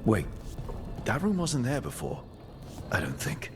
Wait, that room wasn't there before. I don't think.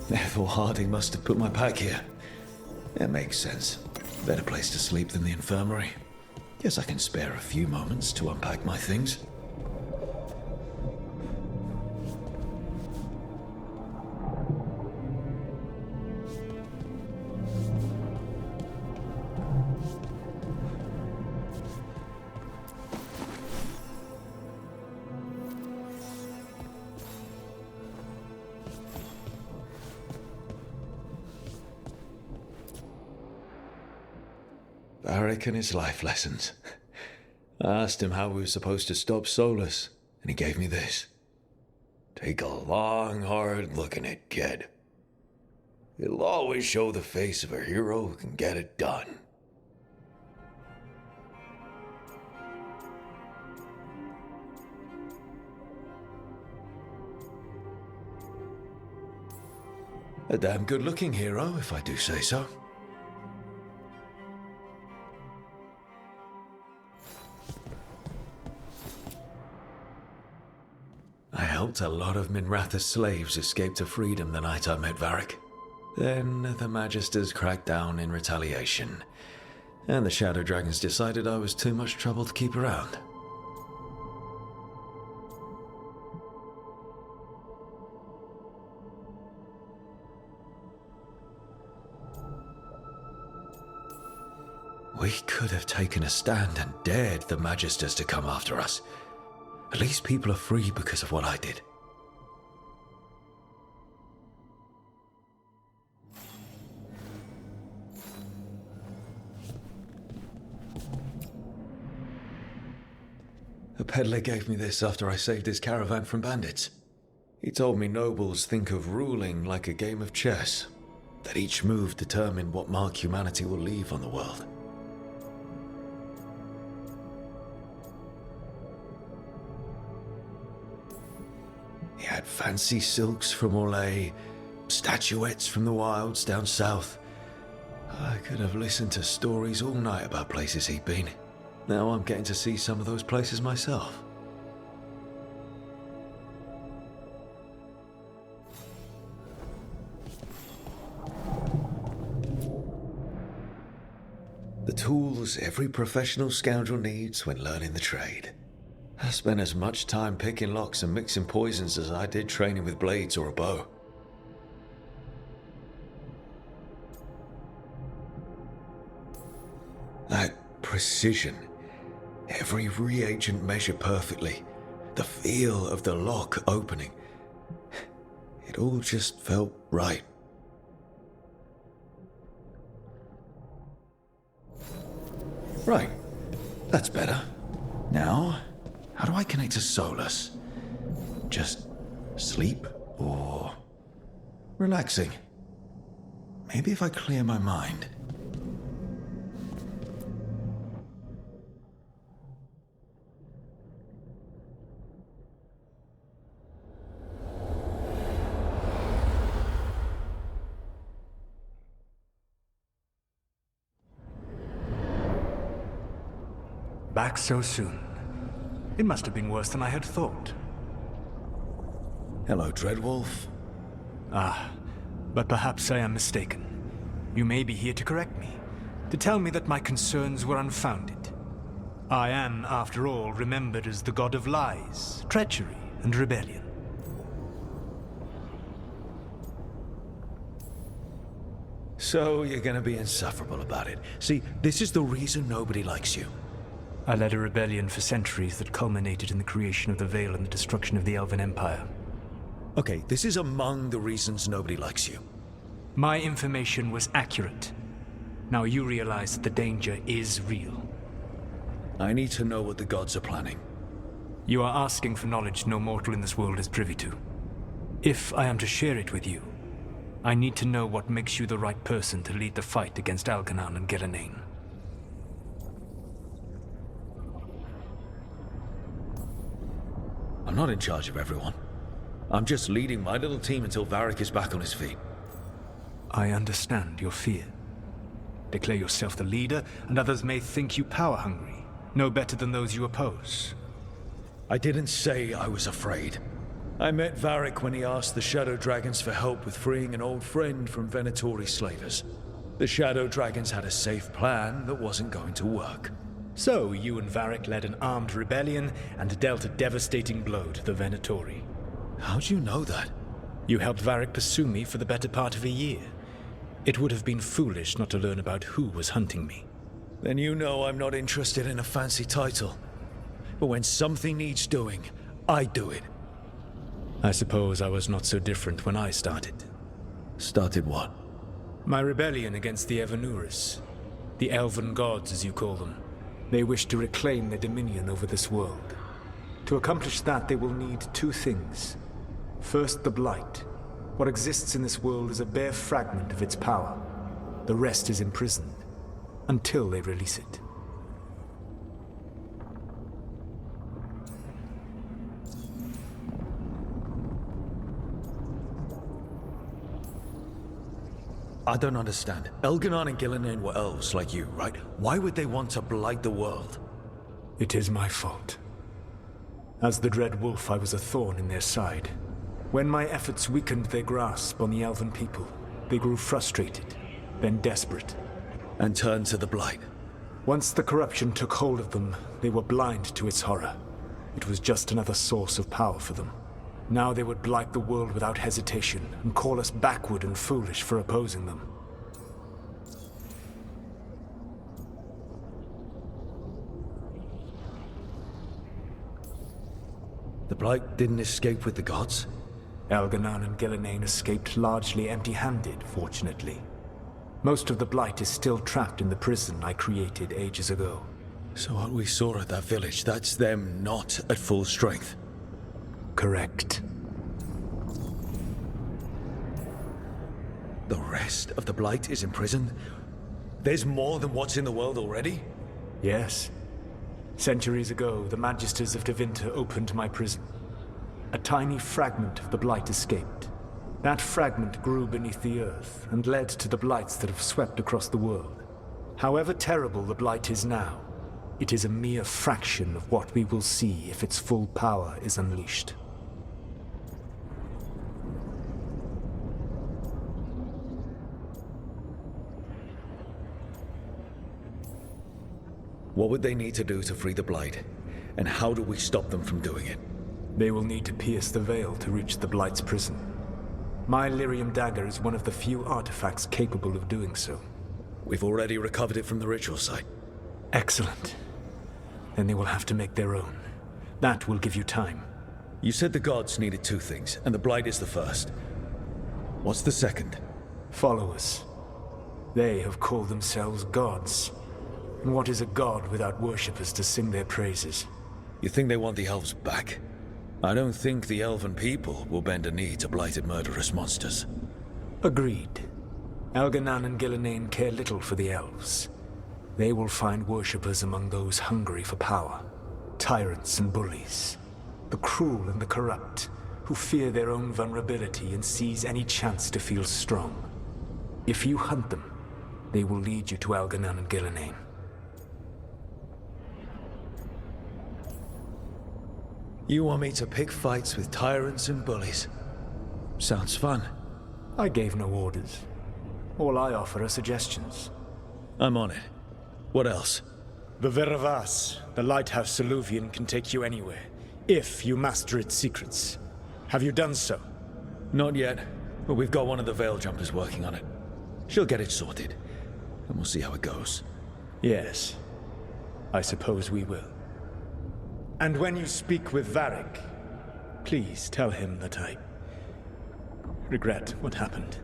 Therefore, Harding must have put my pack here. It makes sense. Better place to sleep than the infirmary. Guess I can spare a few moments to unpack my things. Varric and his life lessons. I asked him how we were supposed to stop Solus, and he gave me this. Take a long, hard look at it, kid. It'll always show the face of a hero who can get it done. A damn good-looking hero, if I do say so. I helped a lot of Minratha's slaves escape to freedom the night I met Varric. Then the Magisters cracked down in retaliation, and the Shadow Dragons decided I was too much trouble to keep around. We could have taken a stand and dared the Magisters to come after us. At least people are free because of what I did. peddler gave me this after I saved his caravan from bandits. He told me nobles think of ruling like a game of chess, that each move determined what mark humanity will leave on the world. He had fancy silks from Orlais, statuettes from the wilds down south. I could have listened to stories all night about places he'd been. Now I'm getting to see some of those places myself. The tools every professional scoundrel needs when learning the trade. I spent as much time picking locks and mixing poisons as I did training with blades or a bow. That precision, every reagent measured perfectly, the feel of the lock opening, it all just felt right. Right, that's better. Now, how do I connect to Solus? Just sleep or relaxing? Maybe if I clear my mind. Back so soon. It must have been worse than I had thought. Hello, Dreadwolf. But perhaps I am mistaken. You may be here to correct me, to tell me that my concerns were unfounded. I am, after all, remembered as the god of lies, treachery, and rebellion. So you're gonna be insufferable about it. See, this is the reason nobody likes you. I led a rebellion for centuries that culminated in the creation of the Veil and the destruction of the Elven Empire. Okay, this is among the reasons nobody likes you. My information was accurate. Now you realize that the danger is real. I need to know what the gods are planning. You are asking for knowledge no mortal in this world is privy to. If I am to share it with you, I need to know what makes you the right person to lead the fight against Algernon and Gillenane. I'm not in charge of everyone. I'm just leading my little team until Varric is back on his feet. I understand your fear. Declare yourself the leader, and others may think you power-hungry, no better than those you oppose. I didn't say I was afraid. I met Varric when he asked the Shadow Dragons for help with freeing an old friend from Venatori slavers. The Shadow Dragons had a safe plan that wasn't going to work. So, you and Varric led an armed rebellion and dealt a devastating blow to the Venatori. How'd you know that? You helped Varric pursue me for the better part of a year. It would have been foolish not to learn about who was hunting me. Then you know I'm not interested in a fancy title. But when something needs doing, I do it. I suppose I was not so different when I started. Started what? My rebellion against the Evanuris. The Elven gods, as you call them. They wish to reclaim their dominion over this world. To accomplish that, they will need two things. First, the Blight. What exists in this world is a bare fragment of its power. The rest is imprisoned, until they release it. I don't understand. Elgernon and Gillenane were elves like you, right? Why would they want to blight the world? It is my fault. As the Dread Wolf, I was a thorn in their side. When my efforts weakened their grasp on the Elven people, they grew frustrated, then desperate. And turned to the Blight. Once the corruption took hold of them, they were blind to its horror. It was just another source of power for them. Now they would blight the world without hesitation, and call us backward and foolish for opposing them. The Blight didn't escape with the gods? Elgernon and Gillenane escaped largely empty-handed, fortunately. Most of the Blight is still trapped in the prison I created ages ago. So what we saw at that village, that's them not at full strength. Correct. The rest of the Blight is imprisoned? There's more than what's in the world already? Yes. Centuries ago, the Magisters of Tevinter opened my prison. A tiny fragment of the Blight escaped. That fragment grew beneath the earth and led to the Blights that have swept across the world. However terrible the Blight is now, it is a mere fraction of what we will see if its full power is unleashed. What would they need to do to free the Blight? And how do we stop them from doing it? They will need to pierce the veil to reach the Blight's prison. My lyrium dagger is one of the few artifacts capable of doing so. We've already recovered it from the ritual site. Excellent. Then they will have to make their own. That will give you time. You said the gods needed two things, and the Blight is the first. What's the second? Followers. They have called themselves gods. And what is a god without worshippers to sing their praises? You think they want the elves back? I don't think the elven people will bend a knee to blighted murderous monsters. Agreed. Elganan and Gillenane care little for the elves. They will find worshippers among those hungry for power. Tyrants and bullies. The cruel and the corrupt, who fear their own vulnerability and seize any chance to feel strong. If you hunt them, they will lead you to Elganan and Gillenane. You want me to pick fights with tyrants and bullies? Sounds fun. I gave no orders. All I offer are suggestions. I'm on it. What else? The Veravas, the lighthouse Soluvian, can take you anywhere, if you master its secrets. Have you done so? Not yet, but we've got one of the Veil Jumpers working on it. She'll get it sorted, and we'll see how it goes. Yes. I suppose we will. And when you speak with Varric, please tell him that I regret what happened.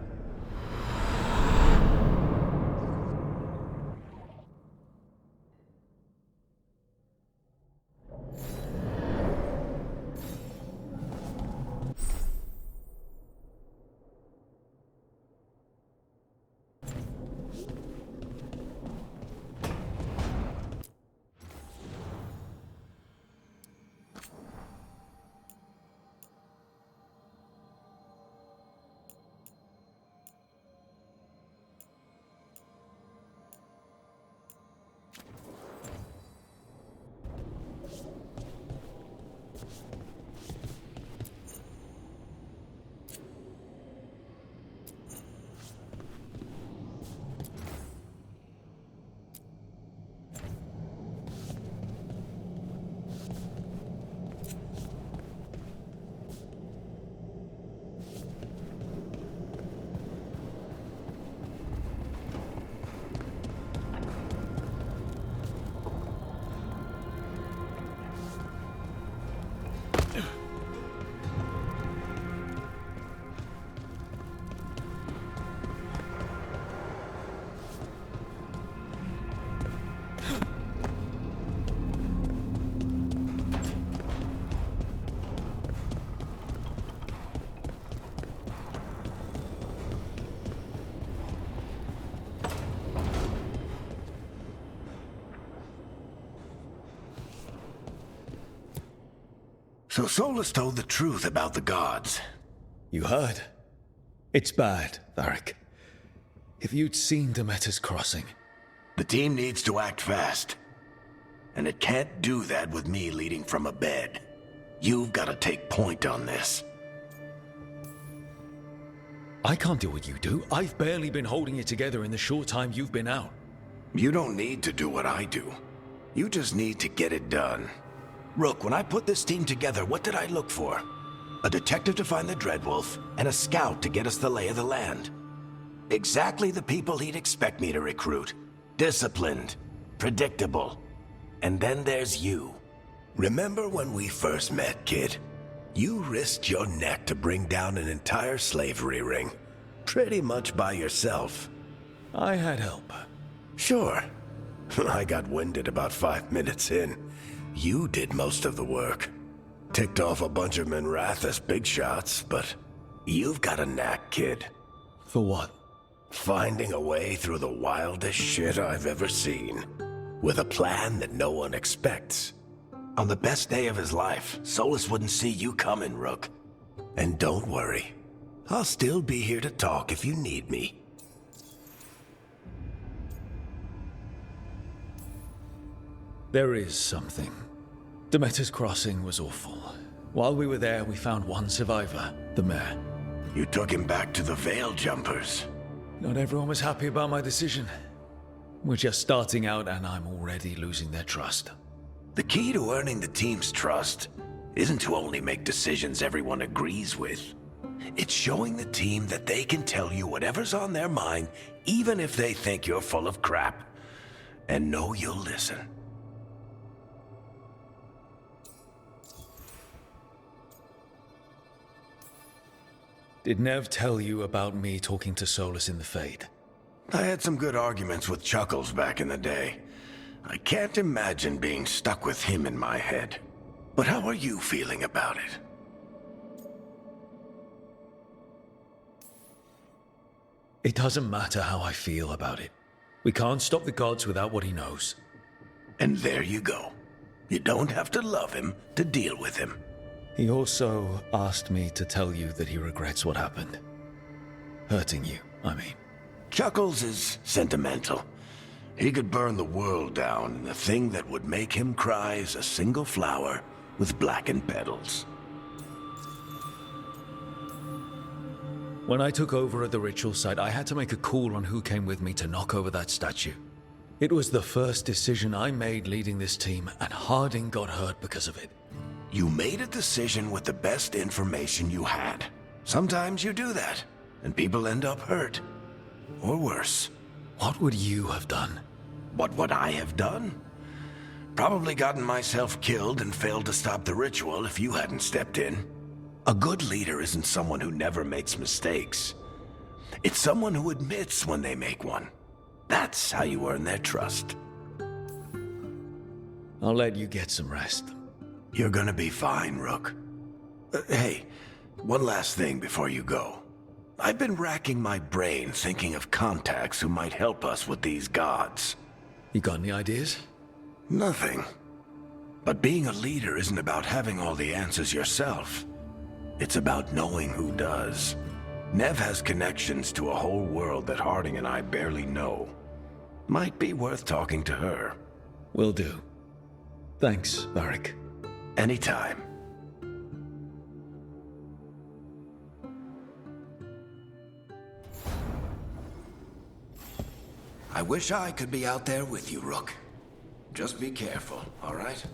So Solus told the truth about the gods. You heard? It's bad, Varric. If you'd seen Demeter's crossing... The team needs to act fast. And it can't do that with me leading from a bed. You've got to take point on this. I can't do what you do. I've barely been holding it together in the short time you've been out. You don't need to do what I do. You just need to get it done. Rook, when I put this team together, what did I look for? A detective to find the Dreadwolf, and a scout to get us the lay of the land. Exactly the people he'd expect me to recruit. Disciplined, predictable. And then there's you. Remember when we first met, kid? You risked your neck to bring down an entire slavery ring. Pretty much by yourself. I had help. Sure. I got winded about 5 minutes in. You did most of the work. Ticked off a bunch of Minrathous big shots, but you've got a knack, kid. For what? Finding a way through the wildest shit I've ever seen. With a plan that no one expects. On the best day of his life, Solus wouldn't see you coming, Rook. And don't worry. I'll still be here to talk if you need me. There is something. Demeter's Crossing was awful. While we were there, we found one survivor, the mayor. You took him back to the Veil Jumpers. Not everyone was happy about my decision. We're just starting out and I'm already losing their trust. The key to earning the team's trust isn't to only make decisions everyone agrees with. It's showing the team that they can tell you whatever's on their mind, even if they think you're full of crap. And know you'll listen. Did Nev tell you about me talking to Solus in the Fade? I had some good arguments with Chuckles back in the day. I can't imagine being stuck with him in my head. But how are you feeling about it? It doesn't matter how I feel about it. We can't stop the gods without what he knows. And there you go. You don't have to love him to deal with him. He also asked me to tell you that he regrets what happened. Hurting you, I mean. Chuckles is sentimental. He could burn the world down, and the thing that would make him cry is a single flower with blackened petals. When I took over at the ritual site, I had to make a call on who came with me to knock over that statue. It was the first decision I made leading this team, and Harding got hurt because of it. You made a decision with the best information you had. Sometimes you do that, and people end up hurt. Or worse. What would you have done? What would I have done? Probably gotten myself killed and failed to stop the ritual if you hadn't stepped in. A good leader isn't someone who never makes mistakes. It's someone who admits when they make one. That's how you earn their trust. I'll let you get some rest. You're gonna be fine, Rook. Hey, one last thing before you go. I've been racking my brain thinking of contacts who might help us with these gods. You got any ideas? Nothing. But being a leader isn't about having all the answers yourself. It's about knowing who does. Nev has connections to a whole world that Harding and I barely know. Might be worth talking to her. Will do. Thanks, Varric. Anytime. I wish I could be out there with you, Rook. Just be careful, all right?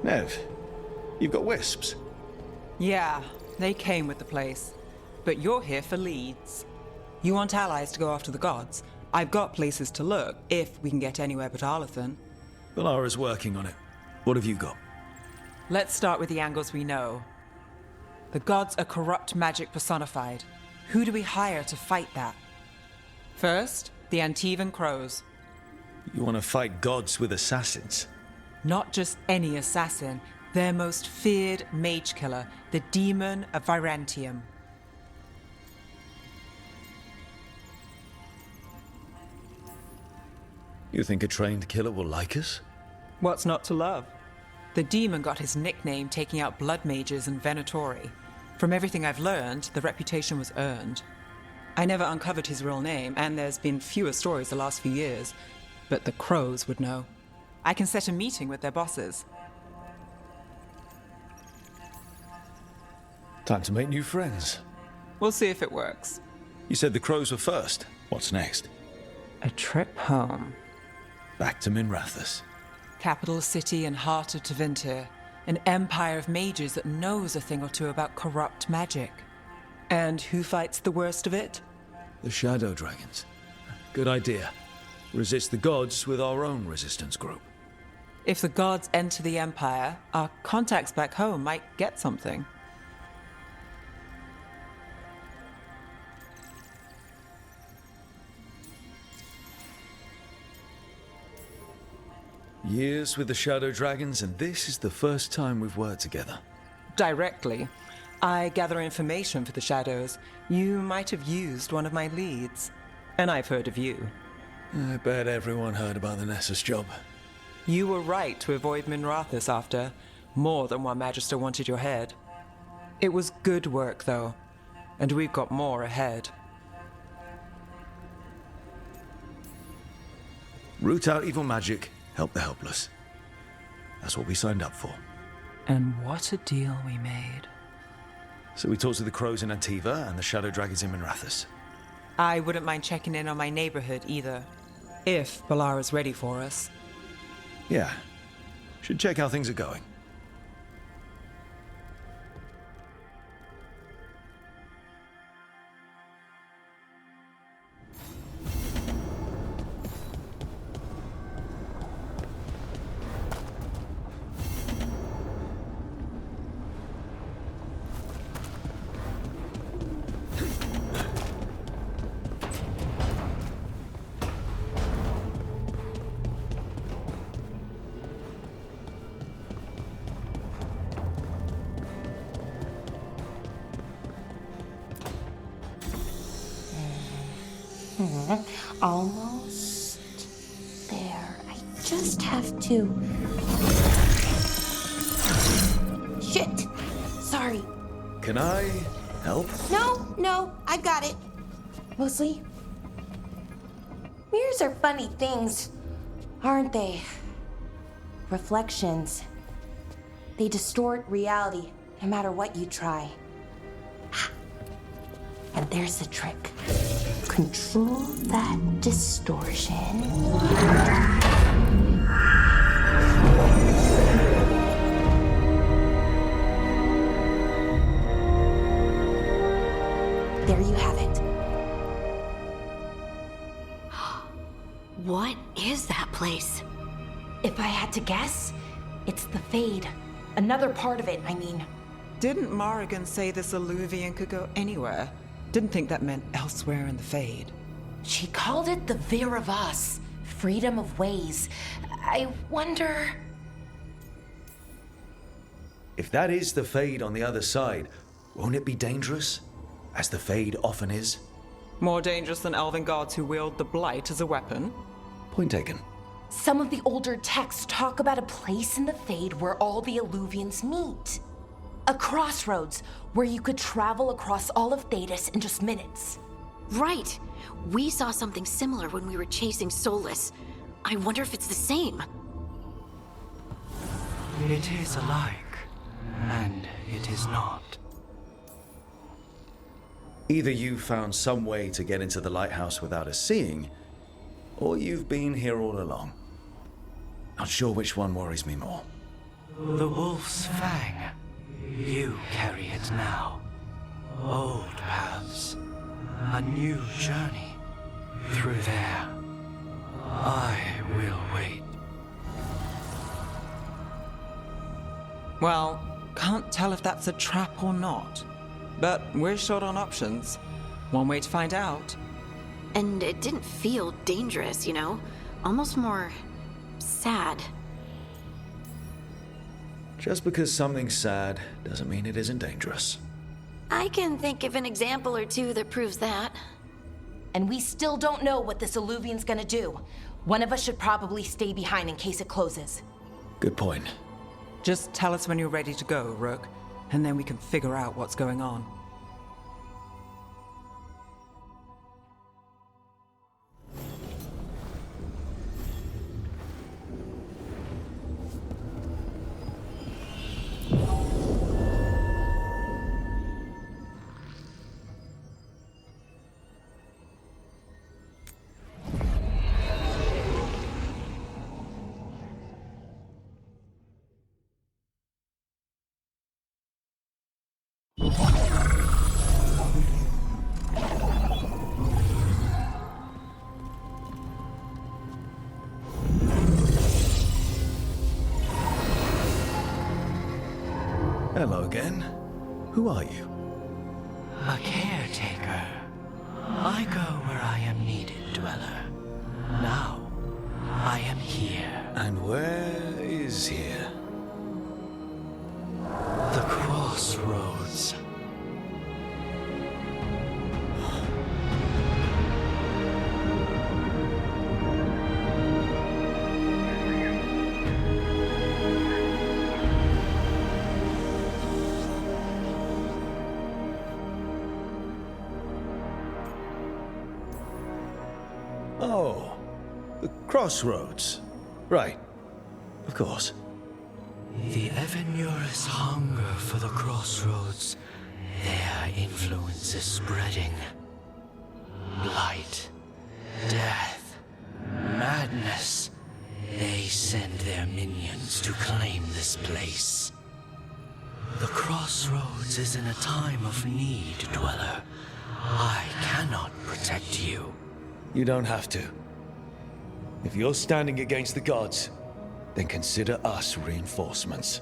Nev, you've got wisps. Yeah, they came with the place. But you're here for leads. You want allies to go after the gods? I've got places to look, if we can get anywhere but Arlathan. Valara's working on it. What have you got? Let's start with the angles we know. The gods are corrupt magic personified. Who do we hire to fight that? First, the Antivan Crows. You want to fight gods with assassins? Not just any assassin, their most feared mage killer, the demon of Vyrantium. You think a trained killer will like us? What's not to love? The demon got his nickname taking out blood mages and Venatori. From everything I've learned, the reputation was earned. I never uncovered his real name, and there's been fewer stories the last few years, but the Crows would know. I can set a meeting with their bosses. Time to make new friends. We'll see if it works. You said the Crows were first. What's next? A trip home. Back to Minrathous. Capital city and heart of Tevinter. An empire of mages that knows a thing or two about corrupt magic. And who fights the worst of it? The Shadow Dragons. Good idea. Resist the gods with our own resistance group. If the gods enter the empire, our contacts back home might get something. Years with the Shadow Dragons, and this is the first time we've worked together. Directly. I gather information for the Shadows. You might have used one of my leads. And I've heard of you. I bet everyone heard about the Nessus job. You were right to avoid Minrathous after. More than one Magister wanted your head. It was good work, though. And we've got more ahead. Root out evil magic, help the helpless. That's what we signed up for. And what a deal we made. So we talked to the Crows in Antiva and the Shadow Dragons in Minrathous. I wouldn't mind checking in on my neighborhood either. If Balara's ready for us. Yeah. Should check how things are going. Almost there. I just have to. Shit! Sorry. Can I help? No, I got it. Mostly. Mirrors are funny things, aren't they? Reflections. They distort reality, no matter what you try. And there's the trick. Control that distortion. There you have it. What is that place? If I had to guess, it's the Fade. Another part of it, I mean. Didn't Morrigan say this Alluvian could go anywhere? Didn't think that meant elsewhere in the Fade. She called it the Vir of Us, freedom of ways. I wonder... If that is the Fade on the other side, won't it be dangerous? As the Fade often is? More dangerous than elven gods who wield the Blight as a weapon? Point taken. Some of the older texts talk about a place in the Fade where all the Alluvians meet. A crossroads where you could travel across all of Thedas in just minutes. Right. We saw something similar when we were chasing Solus. I wonder if it's the same. It is alike, and it is not. Either you found some way to get into the lighthouse without us seeing, or you've been here all along. Not sure which one worries me more. The wolf's fang. You carry it now. Old paths. A new journey. Through there. I will wait. Well, can't tell if that's a trap or not. But we're short on options. One way to find out. And it didn't feel dangerous, you know? Almost more sad. Just because something's sad doesn't mean it isn't dangerous. I can think of an example or two that proves that. And we still don't know what this alluvian's gonna do. One of us should probably stay behind in case it closes. Good point. Just tell us when you're ready to go, Rook, and then we can figure out what's going on. Hello again. Who are you? A caretaker. I go where I am needed, Dweller. Now, I am here. And where is here? The crossroads. Oh, the crossroads. Right. Of course. The Evanurus hunger for the crossroads. Their influence is spreading. Blight, death, madness. They send their minions to claim this place. The crossroads is in a time of need, Dweller. I cannot protect you. You don't have to. If you're standing against the gods, then consider us reinforcements.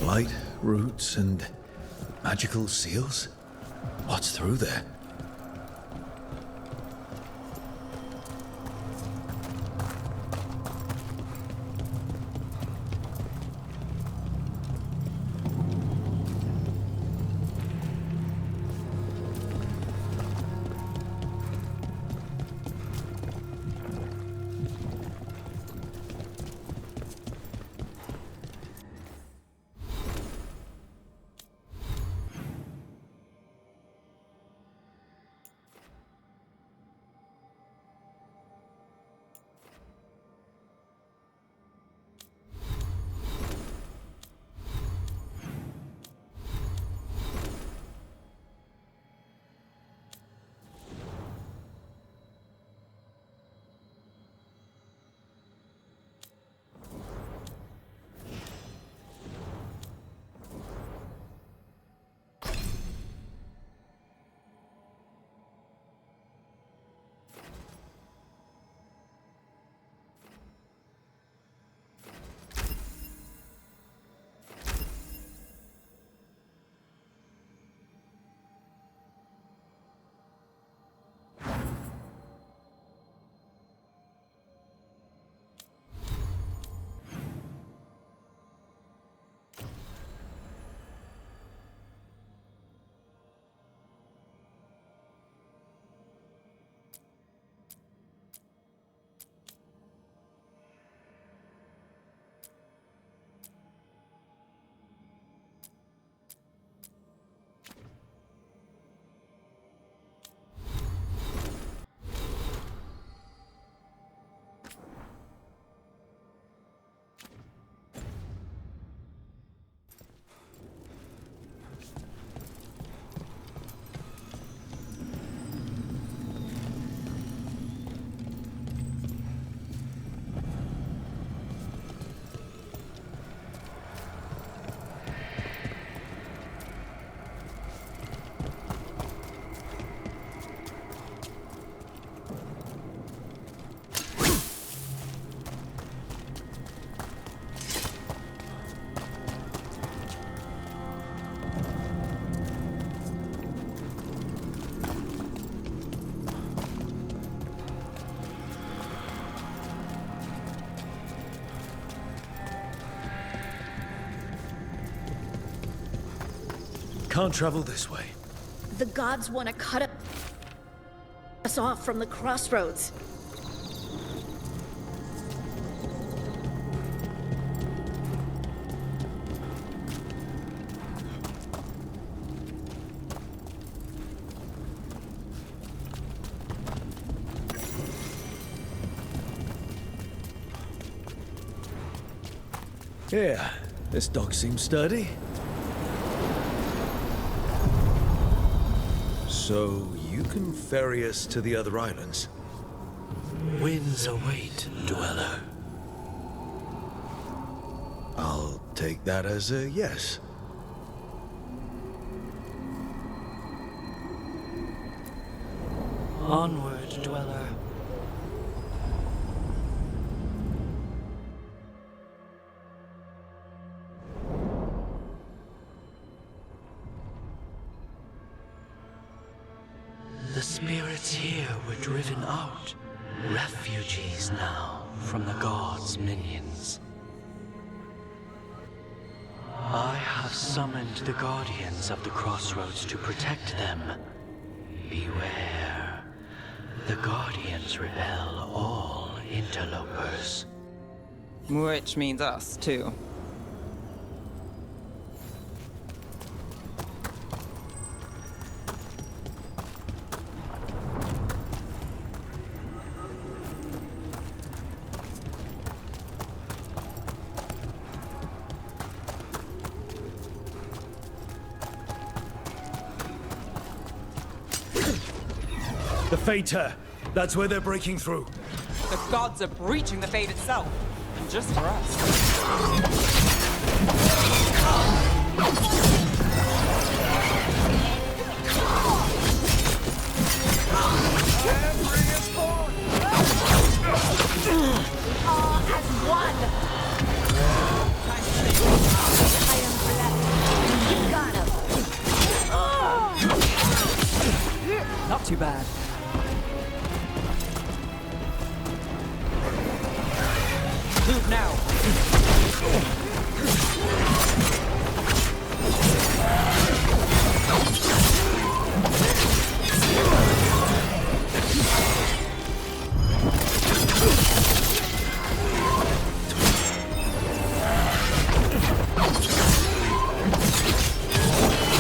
Blight, roots, and magical seals? What's through there? can't travel this way. The gods want to cut us off from the crossroads. Yeah, this dock seems sturdy. So, you can ferry us to the other islands? Winds await, dweller. I'll take that as a yes. Onward, dweller. The spirits here were driven out, refugees now from the gods' minions. I have summoned the guardians of the crossroads to protect them. Beware. The guardians repel all interlopers. Which means us, too. The Fater! That's where they're breaking through. The gods are breaching the fate itself. And just for us. All as one! I am blessed. You got him. Not too bad. Move now.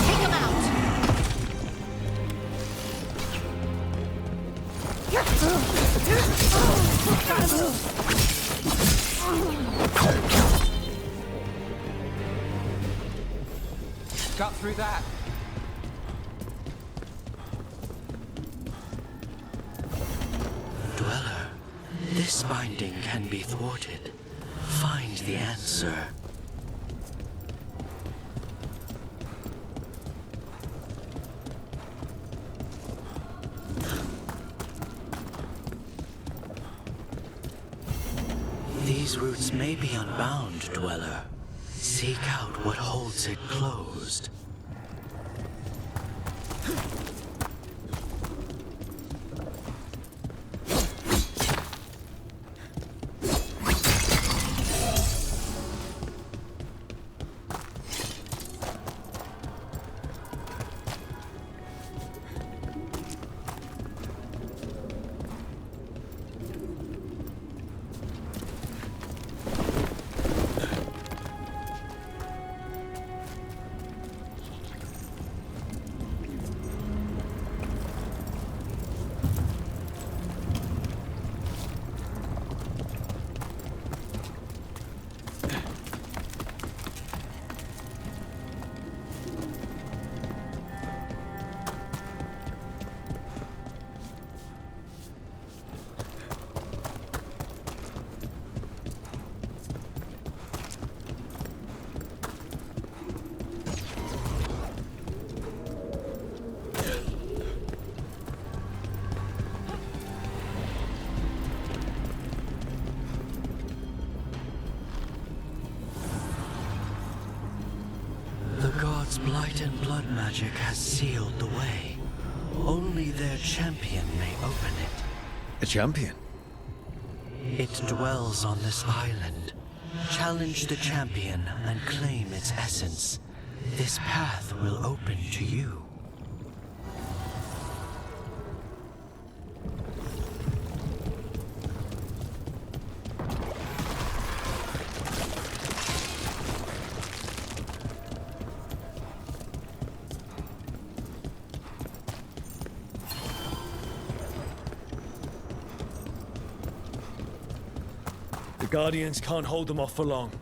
Take him out! Got through that. Dweller, this binding can be thwarted. Find the answer. These roots may be unbound, Dweller. Seek out what holds it closed. The gods' blight and blood magic has sealed the way. Only their champion may open it. A champion? It dwells on this island. Challenge the champion and claim its essence. this path will open to you. The Guardians can't hold them off for long.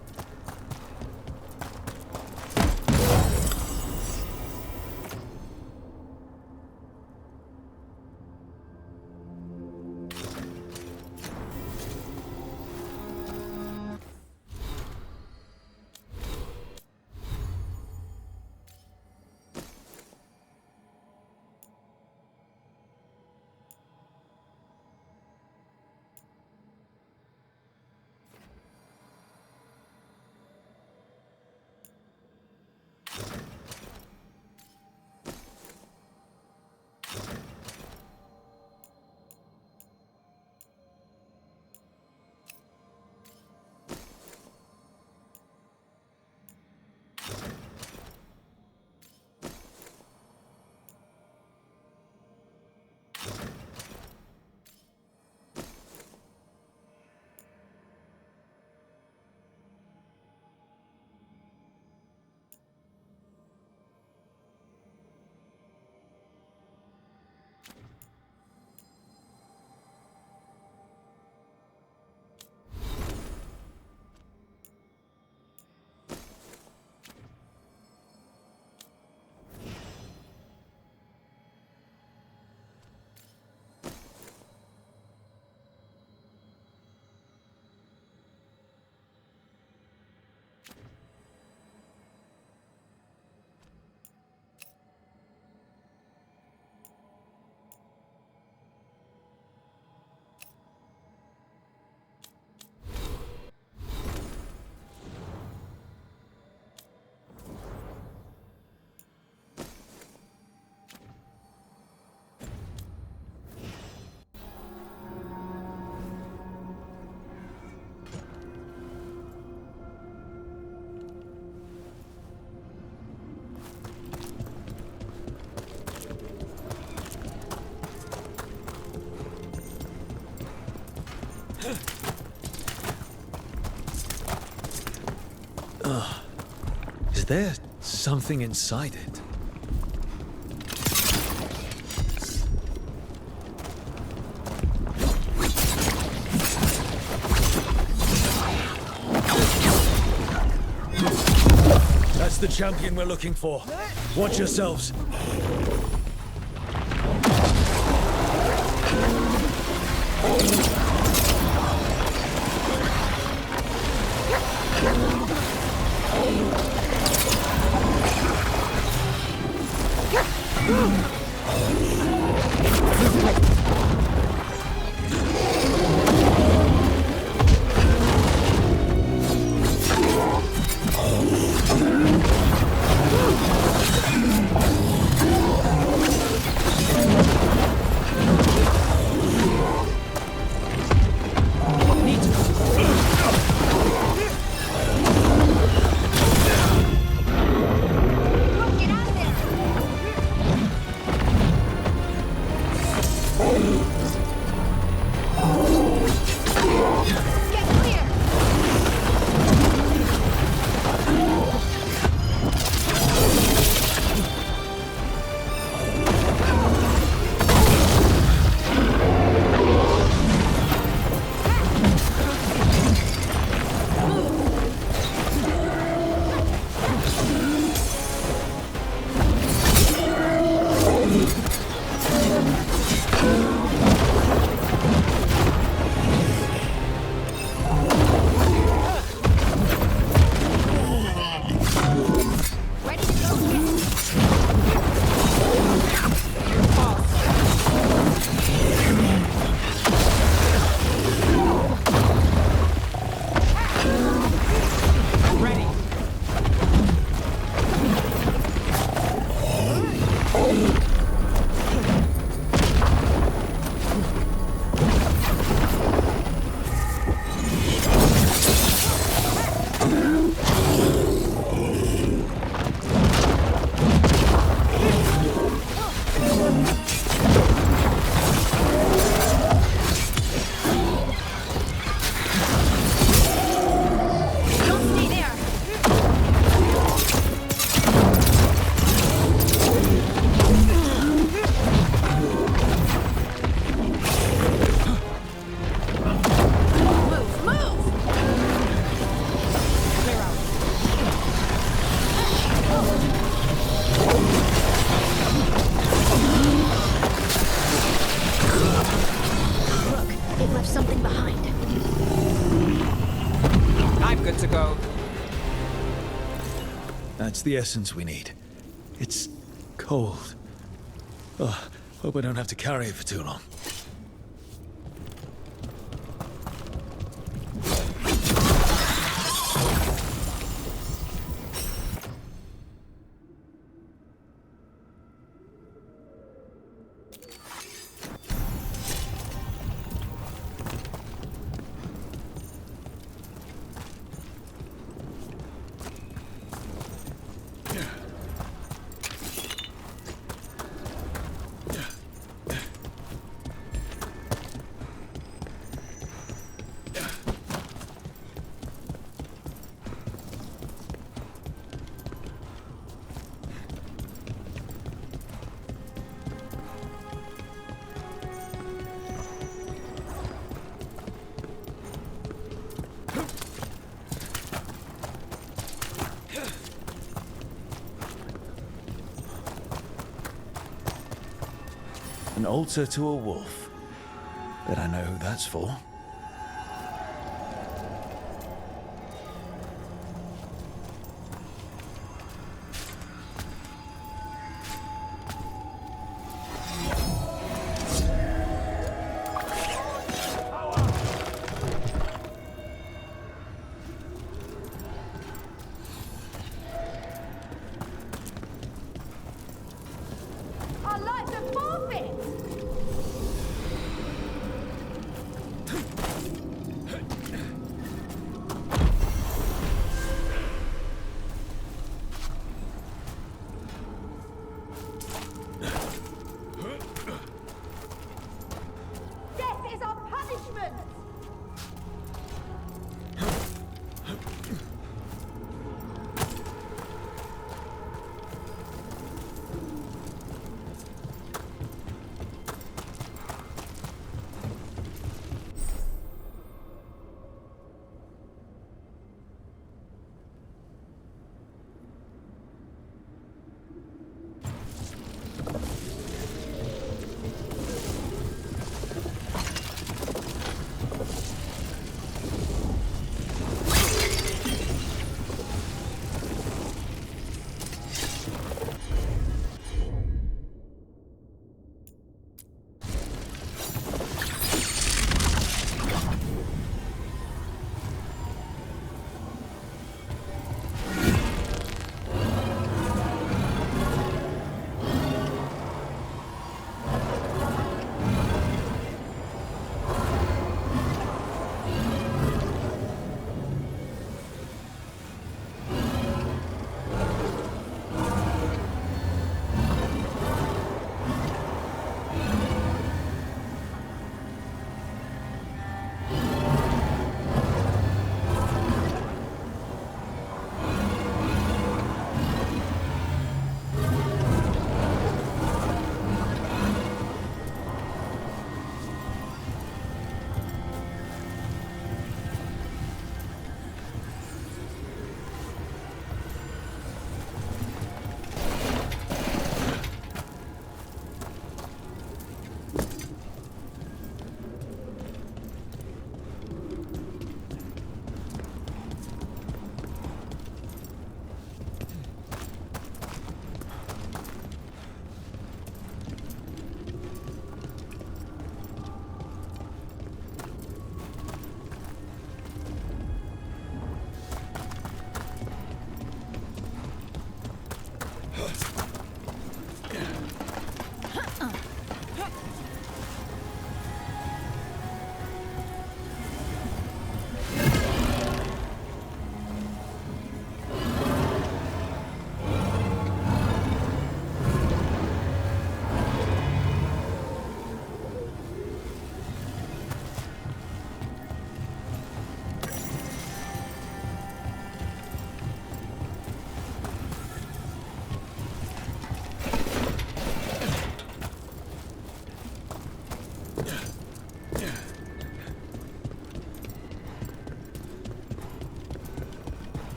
Is there something inside it? That's the champion we're looking for. Watch yourselves. the essence we need. It's cold. Oh, hope I don't have to carry it for too long. An altar to a wolf. Bet I know who that's for. Our lives are forfeit! Death is our punishment!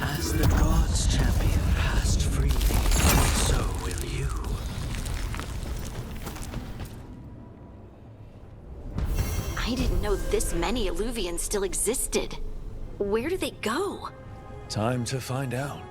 As the gods' champion passed freely, so will you. I didn't know this many Illuvians still existed. Where do they go? Time to find out.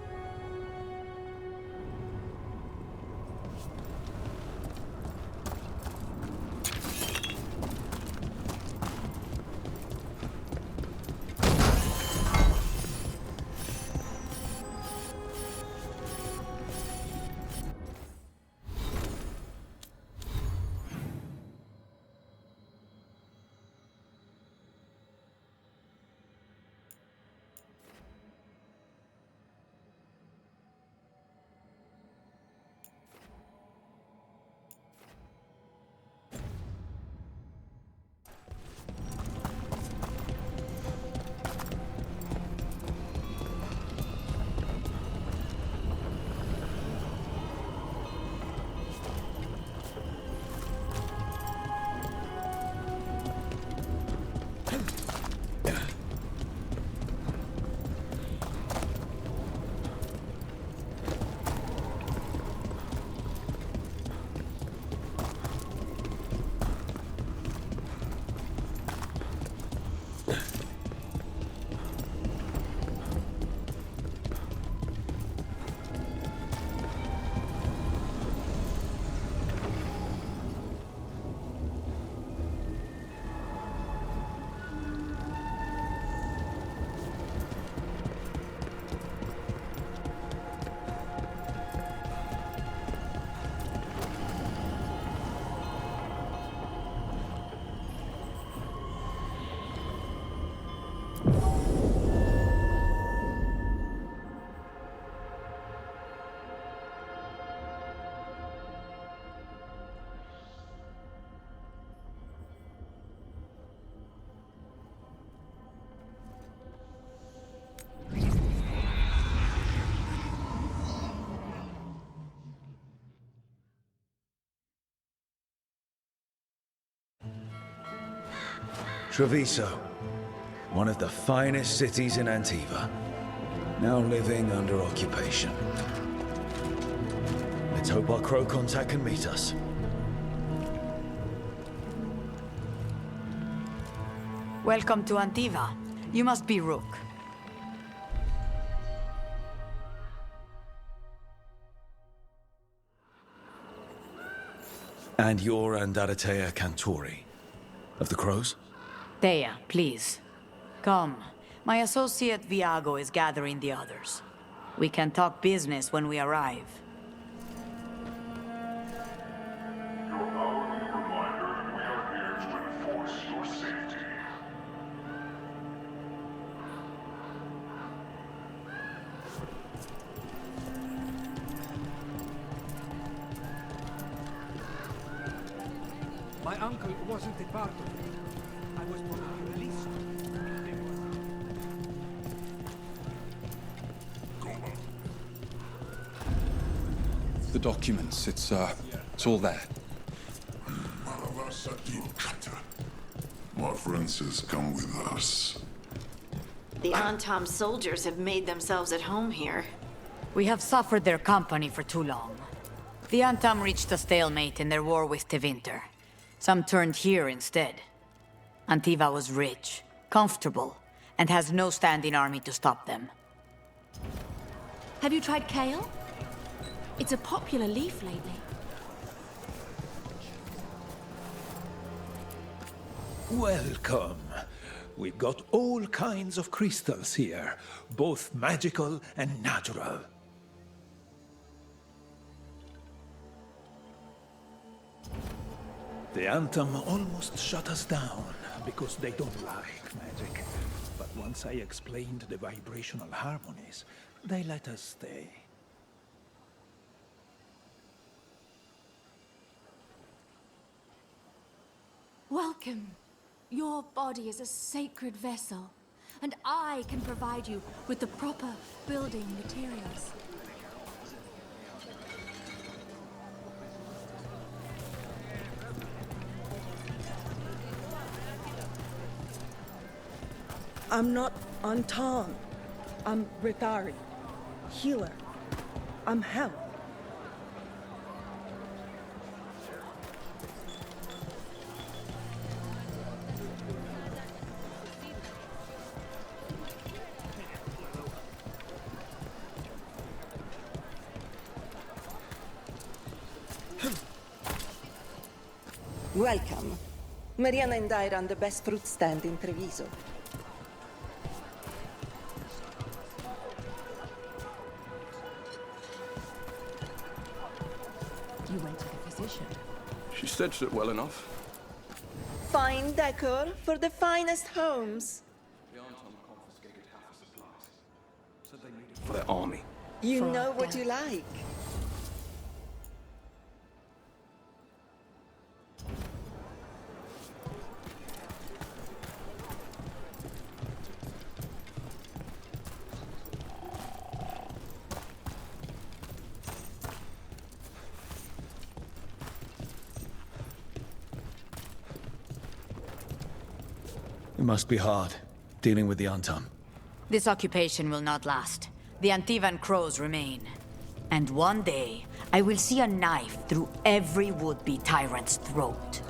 Treviso, one of the finest cities in Antiva, now living under occupation. Let's hope our crow contact can meet us. Welcome to Antiva. You must be Rook. And you're Andaratea Cantori, of the Crows? Thea, please. Come. My associate Viago is gathering the others. We can talk business when we arrive. My uncle wasn't a part of it. I was probably released. The documents, it's all there. My friend says come with us. The Antam soldiers have made themselves at home here. We have suffered their company for too long. The Antam reached a stalemate in their war with Tevinter. Some turned here instead. Antiva was rich, comfortable, and has no standing army to stop them. Have you tried kale? It's a popular leaf lately. Welcome. We've got all kinds of crystals here, both magical and natural. The Antam almost shut us down because they don't like magic. But once I explained the vibrational harmonies, they let us stay. Welcome. Your body is a sacred vessel, and I can provide you with the proper building materials. I'm not Antam. I'm Rithari. Healer. I'm Hell. Welcome. Mariana and I run the best fruit stand in Treviso. You went to the physician. She stitched it well enough. Fine decor for the finest homes. The Antam confiscated half the supplies. Said they needed for their army. You know what you like. It must be hard, dealing with the Antam. This occupation will not last. The Antivan crows remain. And one day, I will see a knife through every would-be tyrant's throat.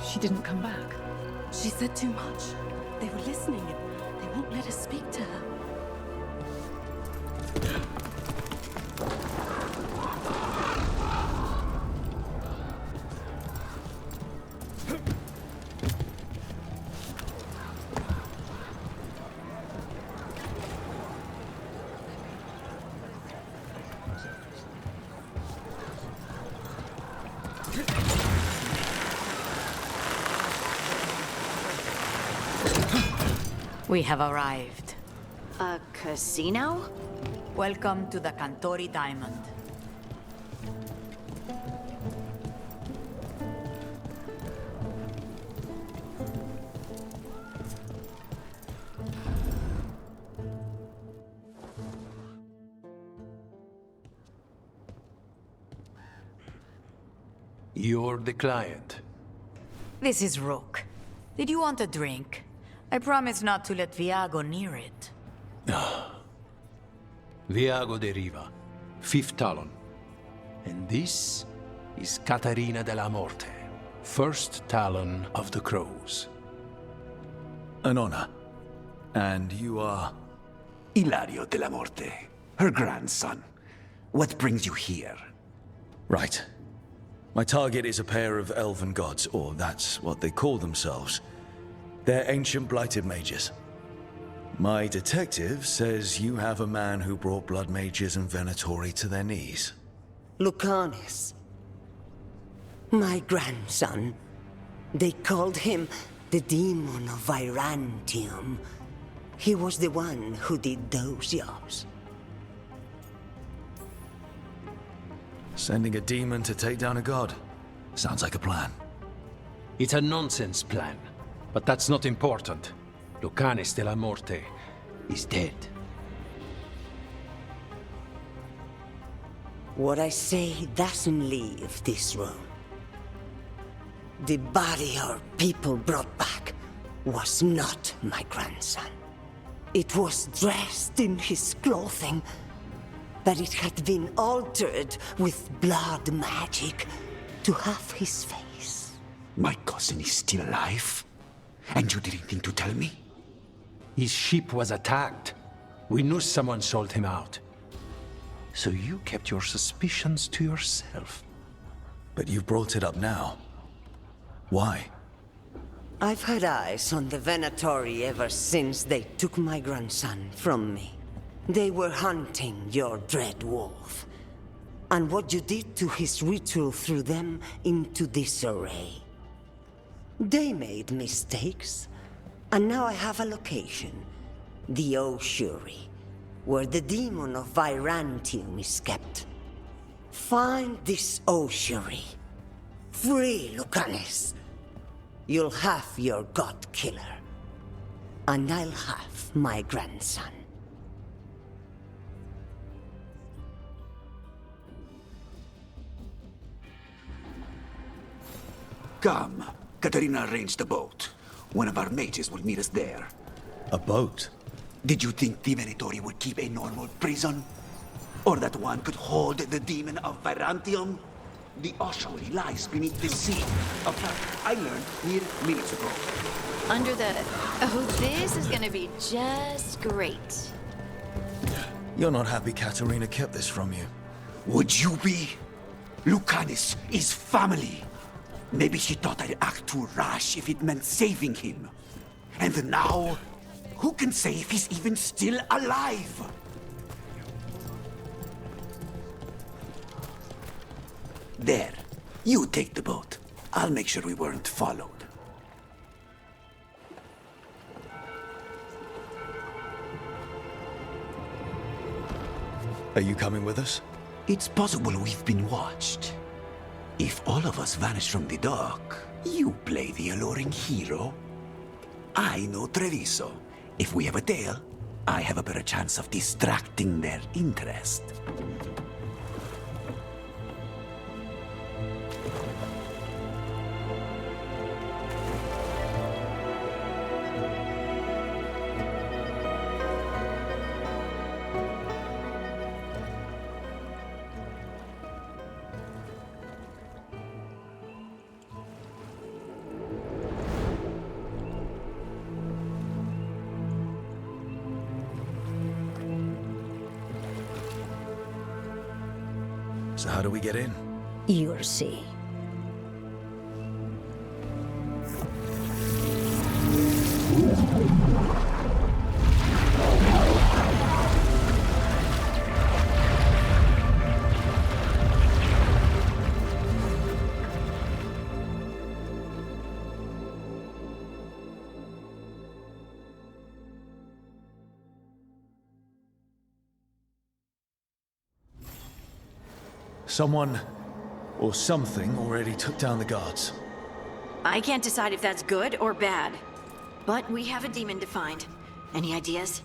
She didn't come back. She said too much. They were listening and they won't let us speak to her. We have arrived. A casino? Welcome to the Cantori Diamond. You're the client. This is Rook. Did you want a drink? I promise not to let Viago near it. Viago de Riva, 5th Talon. And this is Catarina de la Morte, 1st Talon of the Crows. An honor. And you are? Ilario de la Morte, her grandson. What brings you here? Right. My target is a pair of elven gods, or that's what they call themselves. They're ancient blighted mages. My detective says you have a man who brought blood mages and Venatori to their knees. Lucanis. My grandson. They called him the demon of Vyrantium. He was the one who did those jobs. Sending a demon to take down a god. Sounds like a plan. It's a nonsense plan, but that's not important. Lucanis de la Morte is dead. What I say doesn't leave this room. The body our people brought back was not my grandson. It was dressed in his clothing, but it had been altered with blood magic to have his face. My cousin is still alive? And you didn't think to tell me? His ship was attacked. We knew someone sold him out. So you kept your suspicions to yourself. But you've brought it up now. Why? I've had eyes on the Venatori ever since they took my grandson from me. They were hunting your dread wolf. And what you did to his ritual threw them into disarray. They made mistakes, and now I have a location. The ossuary, where the demon of Vyrantium is kept. Find this ossuary. Free Lucanis. You'll have your god killer. And I'll have my grandson. Come. Katarina arranged a boat. One of our mages will meet us there. A boat? Did you think the Venatori would keep a normal prison? Or that one could hold the demon of Vyrantium? The ossuary lies beneath the sea. A fact I learned mere minutes ago. Under the... Oh, this is gonna be just great. You're not happy Katarina kept this from you. Would you be? Lucanis is family. Maybe she thought I'd act too rash if it meant saving him. And now, who can say if he's even still alive? There. You take the boat. I'll make sure we weren't followed. Are you coming with us? It's possible we've been watched. If all of us vanish from the dock, you play the alluring hero. I know Treviso. If we have a tail, I have a better chance of distracting their interest. So how do we get in? You'll see. Someone or something already took down the guards. I can't decide if that's good or bad. But we have a demon to find. Any ideas?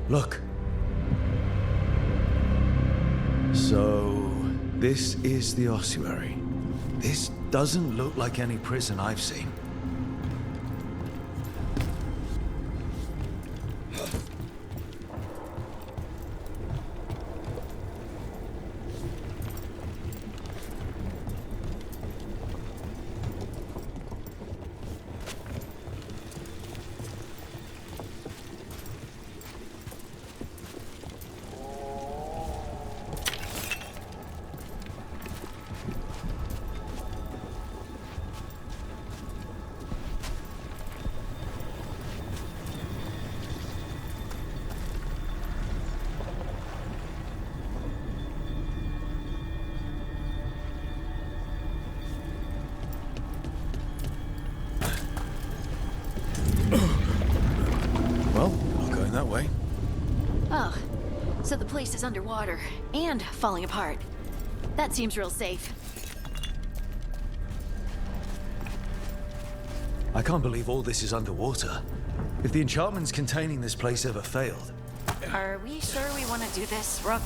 Look. So, this is the ossuary. This doesn't look like any prison I've seen. Well, not going that way. Oh, so the place is underwater and falling apart. That seems real safe. I can't believe all this is underwater. If the enchantments containing this place ever failed. Are we sure we want to do this, Rook?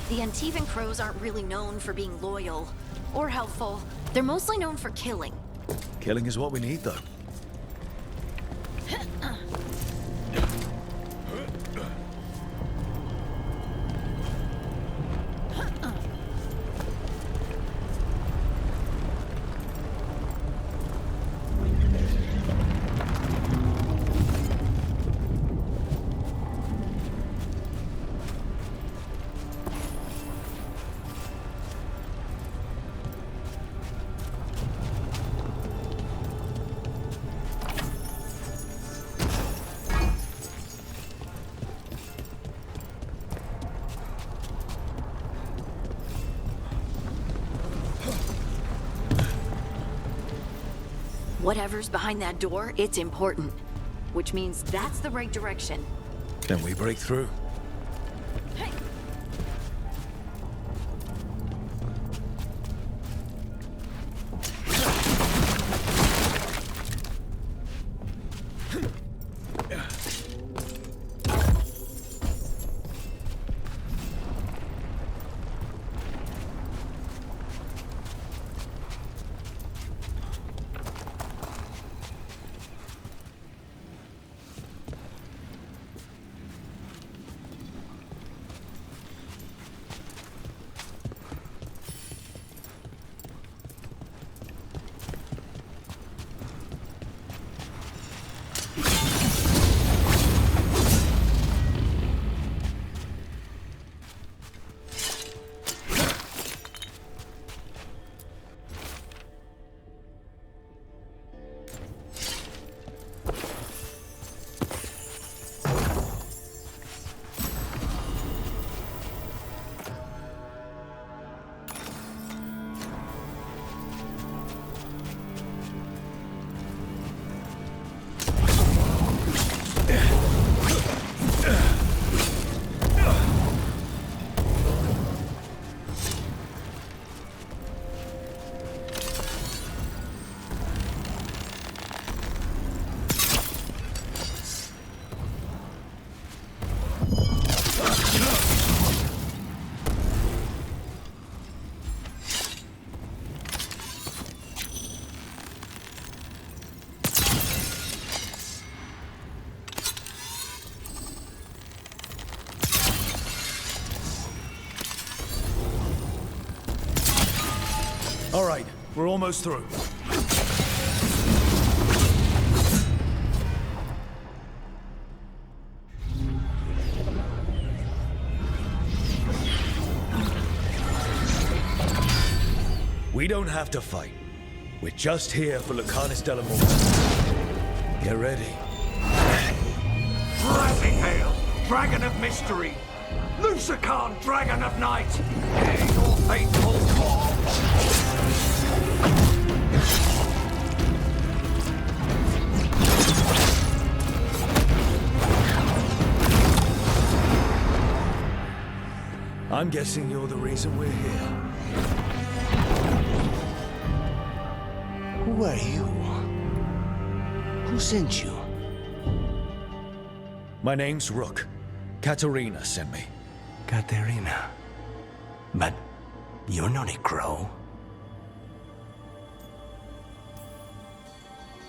The Antivan Crows aren't really known for being loyal or helpful. They're mostly known for killing. Killing is what we need, though. Whatever's behind that door, it's important. Which means that's the right direction. Then we break through. Hey. All right, we're almost through. We don't have to fight. We're just here for Lucanus de la Morte. Get ready. Rising hail, dragon of mystery! Lucican, dragon of night! Hear your fateful call! I'm guessing you're the reason we're here. Who are you? Who sent you? My name's Rook. Katerina sent me. Katerina? But you're not a crow.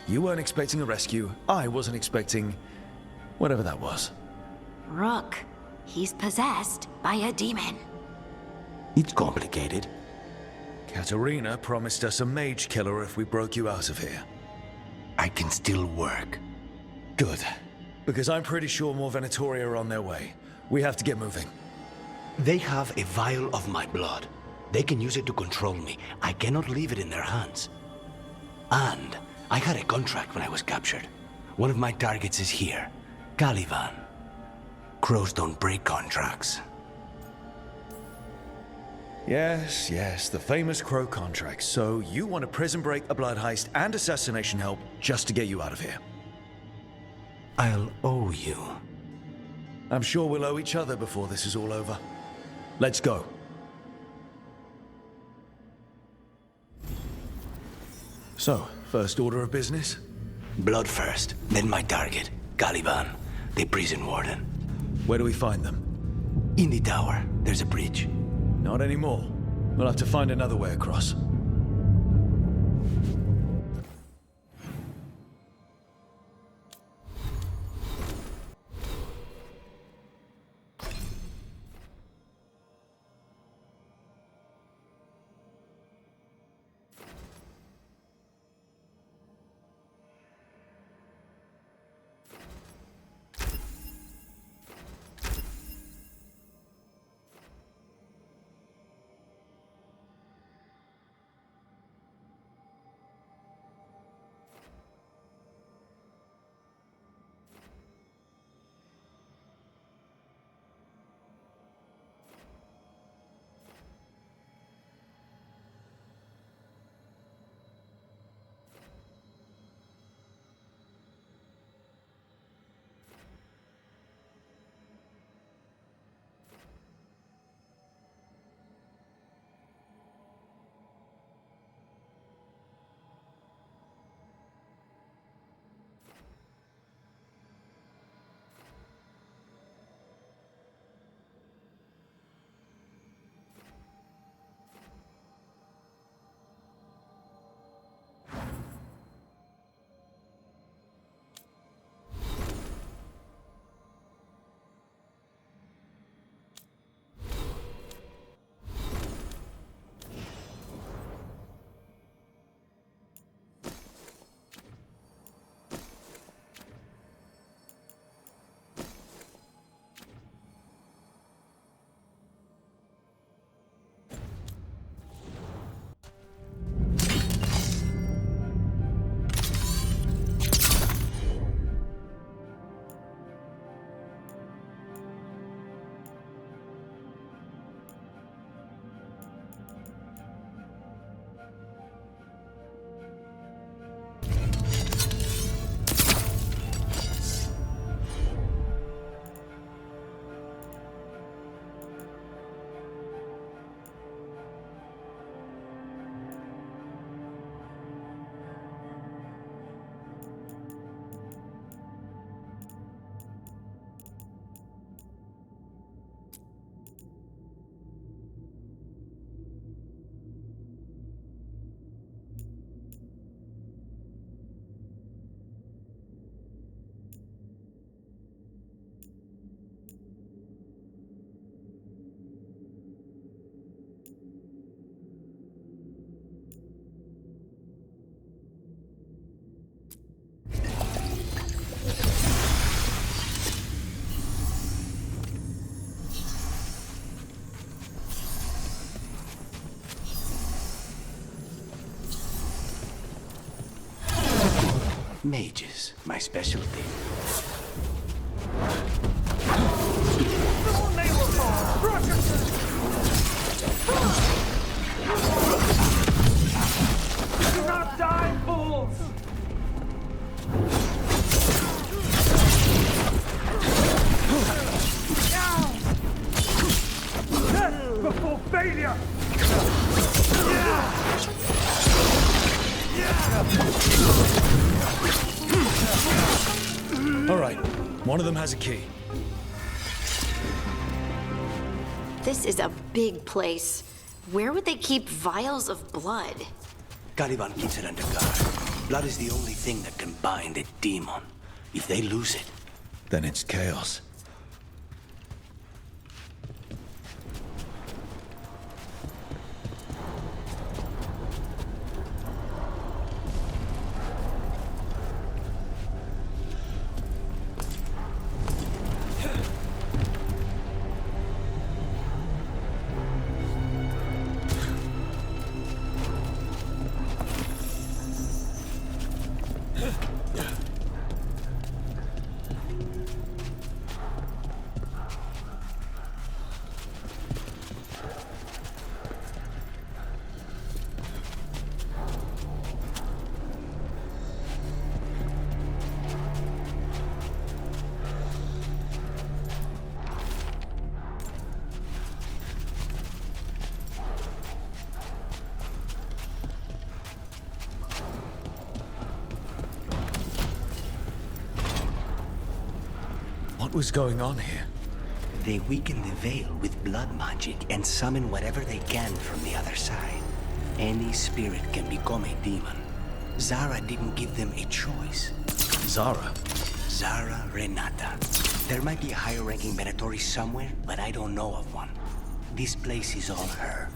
You weren't expecting a rescue. I wasn't expecting... whatever that was. Rook, he's possessed by a demon. It's complicated. Katerina promised us a mage killer if we broke you out of here. I can still work. Good. Because I'm pretty sure more Venatori are on their way. We have to get moving. They have a vial of my blood. They can use it to control me. I cannot leave it in their hands. And I had a contract when I was captured. One of my targets is here. Caliban. Crows don't break contracts. Yes, the famous Crow contract. So you want a prison break, a blood heist, and assassination help just to get you out of here. I'll owe you. I'm sure we'll owe each other before this is all over. Let's go. So, first order of business? Blood first, then my target, Caliban, the prison warden. Where do we find them? In the tower. There's a bridge. Not anymore. We'll have to find another way across. Mages, my specialty. Do not die, fools! Death before failure! All right, one of them has a key. This is a big place. Where would they keep vials of blood? Caliban keeps it under guard. Blood is the only thing that can bind a demon. If they lose it, Then it's chaos. What was going on here? they weaken the Veil with blood magic and summon whatever they can from the other side. Any spirit can become a demon. Zara didn't give them a choice. Zara? Zara Renata. There might be a higher-ranking Venatori somewhere, but I don't know of one. This place is all her.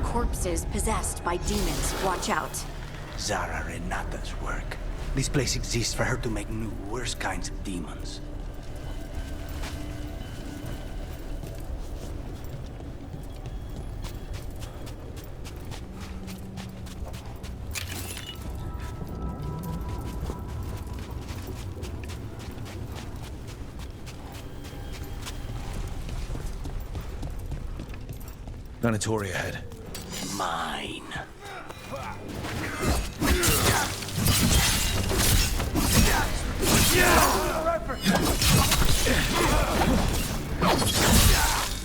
Corpses possessed by demons. Watch out. Zara Renata's work. This place exists for her to make new, worse kinds of demons. Venatori ahead. Mine.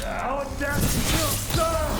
Our death still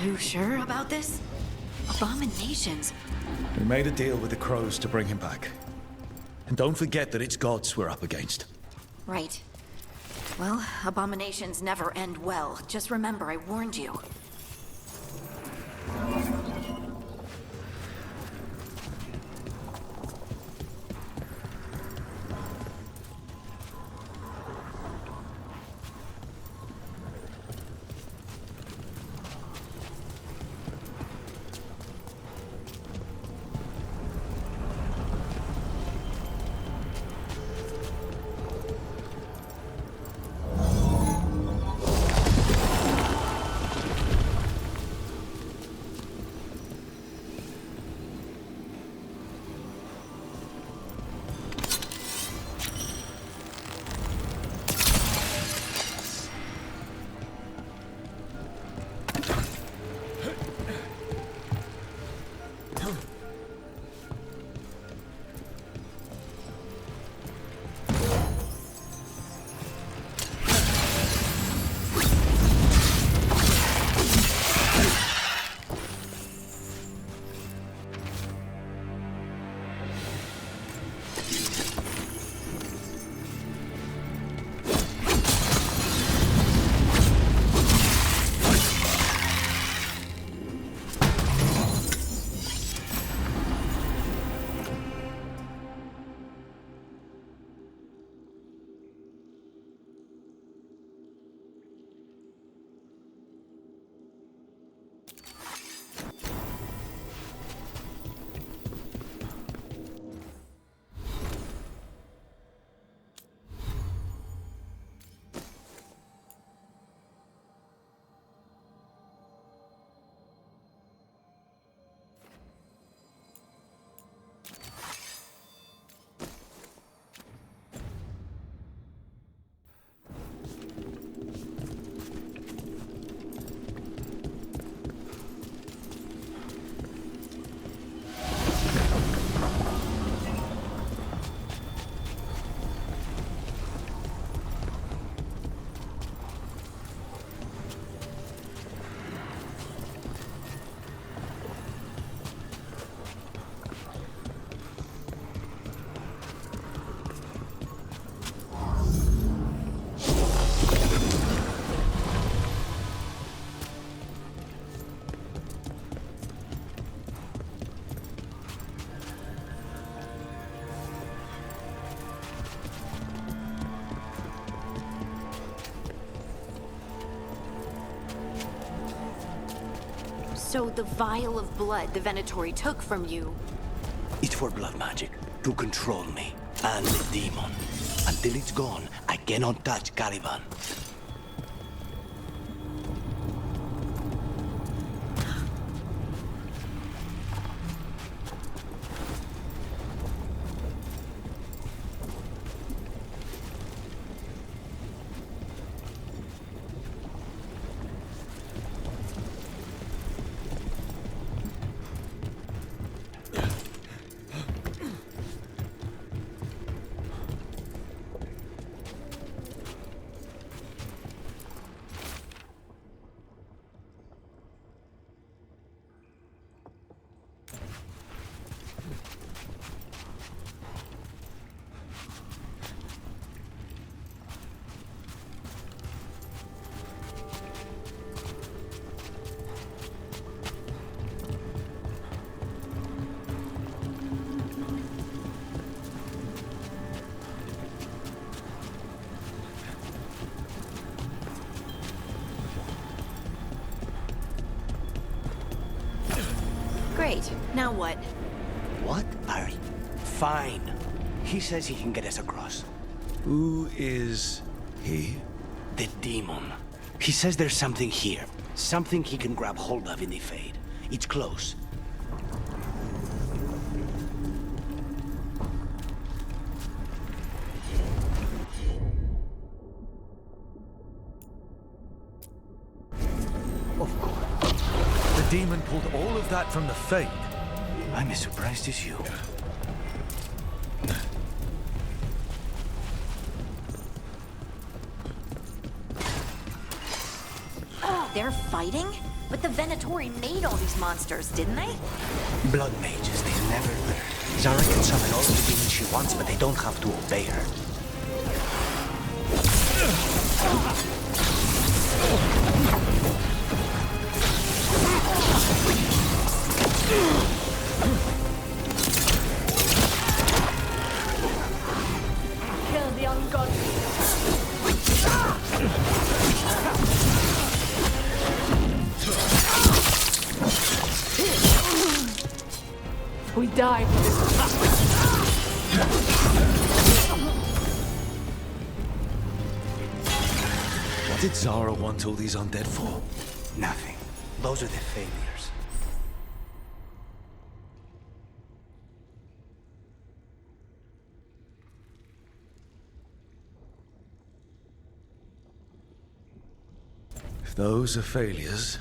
You sure about this? Abominations. We made a deal with the crows to bring him back. And don't forget that it's gods we're up against. Right. Well, abominations never end well. Just remember, I warned you. So the vial of blood the Venatori took from you... It's for blood magic, to control me, and the demon. Until it's gone, I cannot touch Caliban. Great. Now what? What? Barry? Fine. He says he can get us across. Who is he? The demon. He says there's something here. Something he can grab hold of in the Fade. It's close. Of course. The demon pulled all of that from the Fade. I'm as surprised as you. They're fighting? But the Venatori made all these monsters, didn't they? Blood mages, they never learn. Zara can summon all the demons she wants, but they don't have to obey her. Kill the ungodly. We die for this. What did Zara want all these undead for? Nothing. Those are the failures. If those are failures...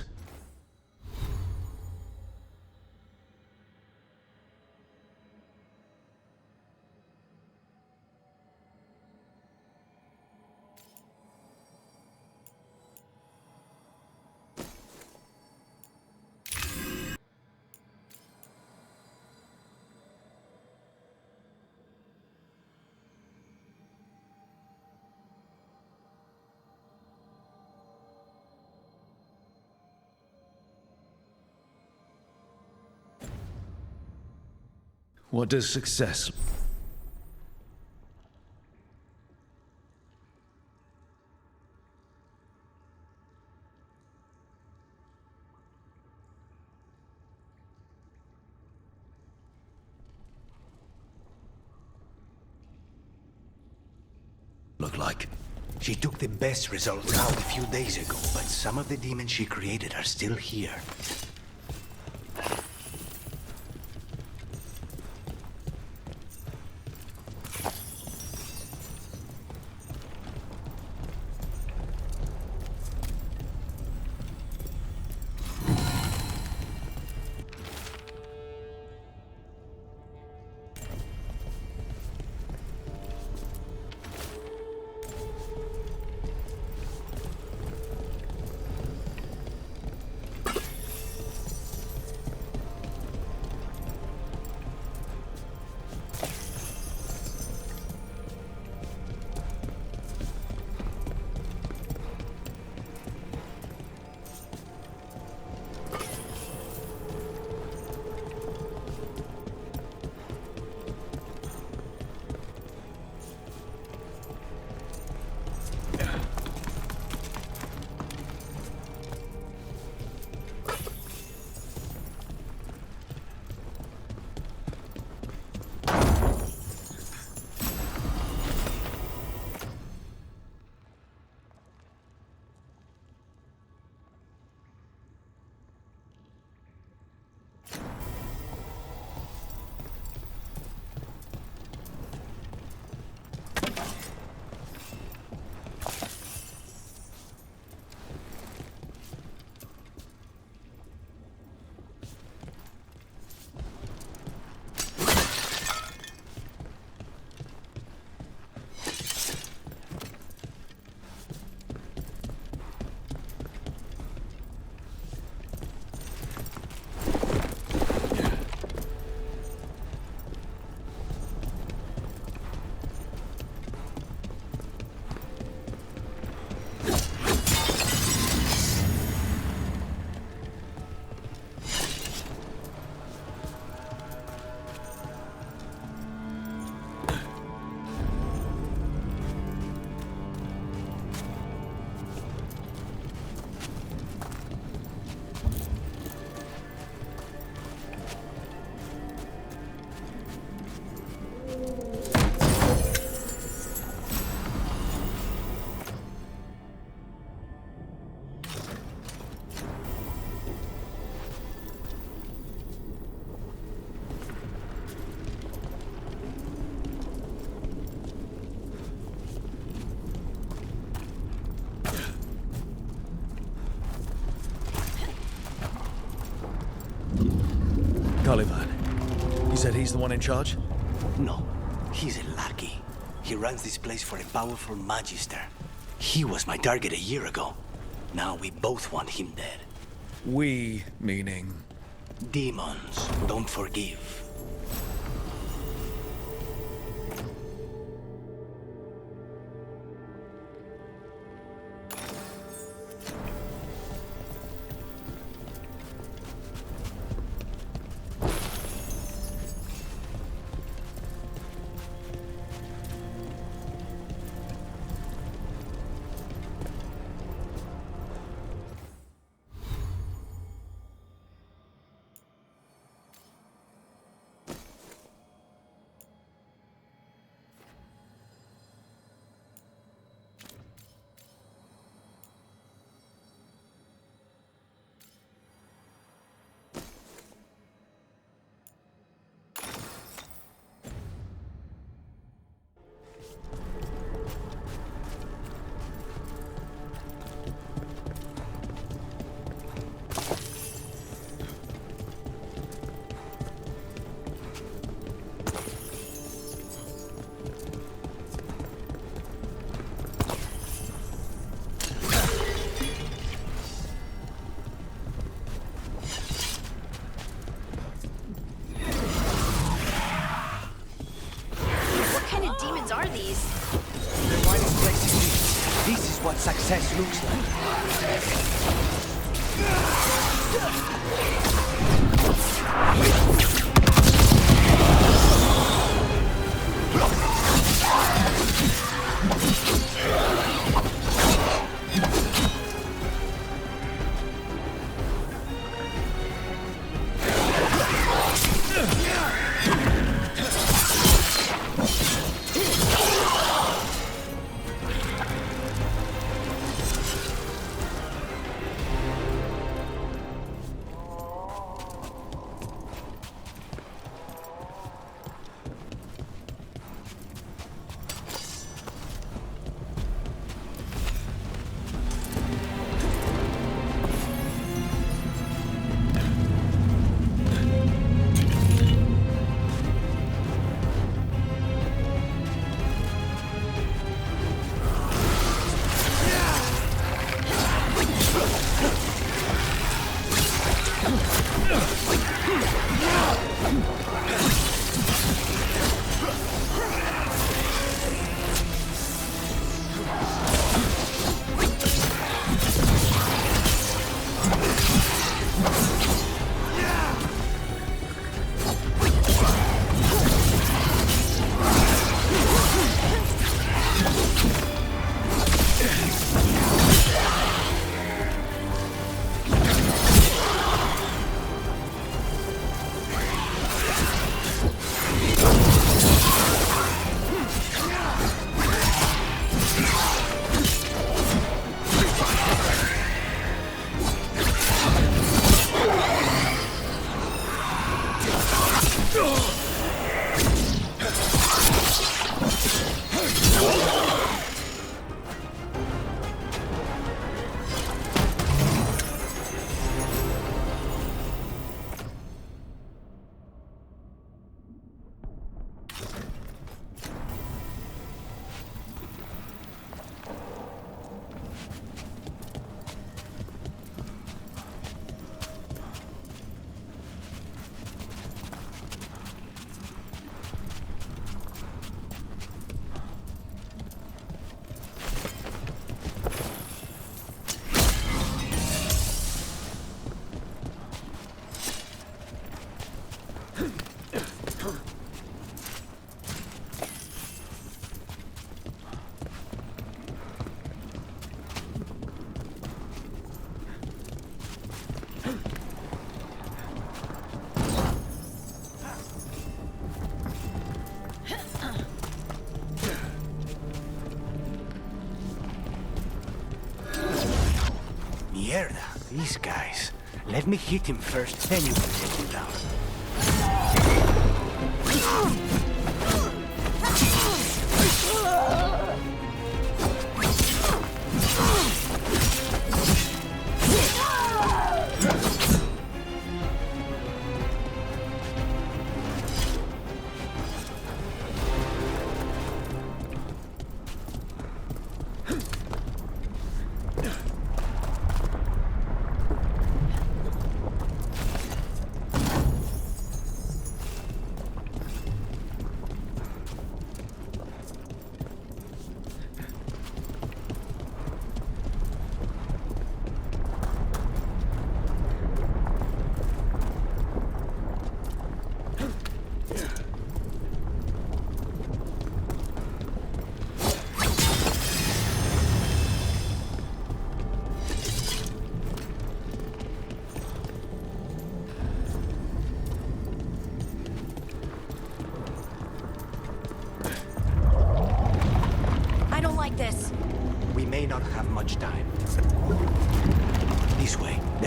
What does success look like? She took the best results out a few days ago, but some of the demons she created are still here. Caliban. You said he's the one in charge? No, he's a lackey. He runs this place for a powerful magister. He was my target a year ago. Now we both want him dead. We, meaning? Demons don't forgive. Are these? The finest place in this. This is what success looks Mierda, these guys. Let me hit him first, then you can take him down.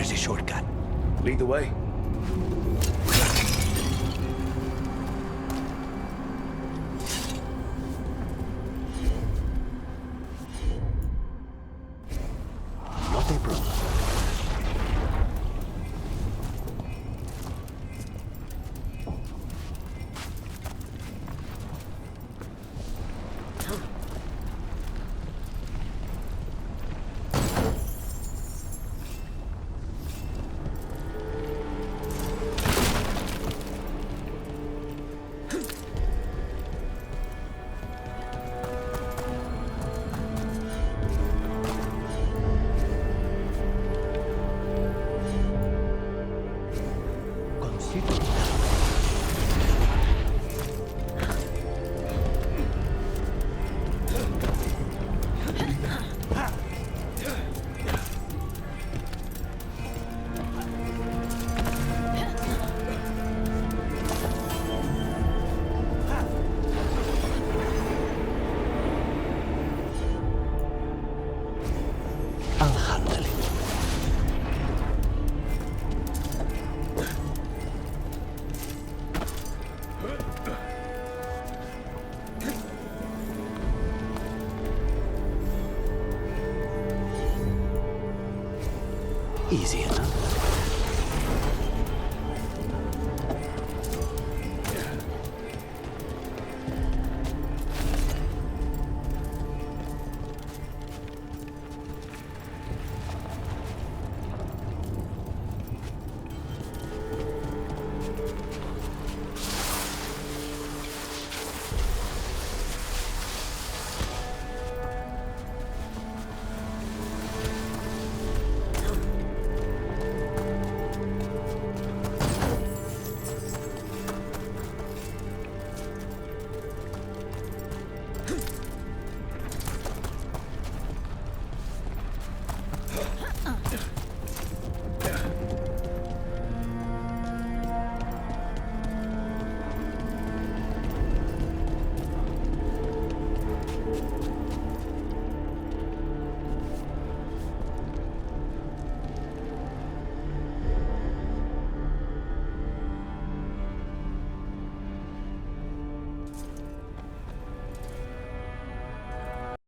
There's a shortcut. Lead the way. Not a problem. Easy enough.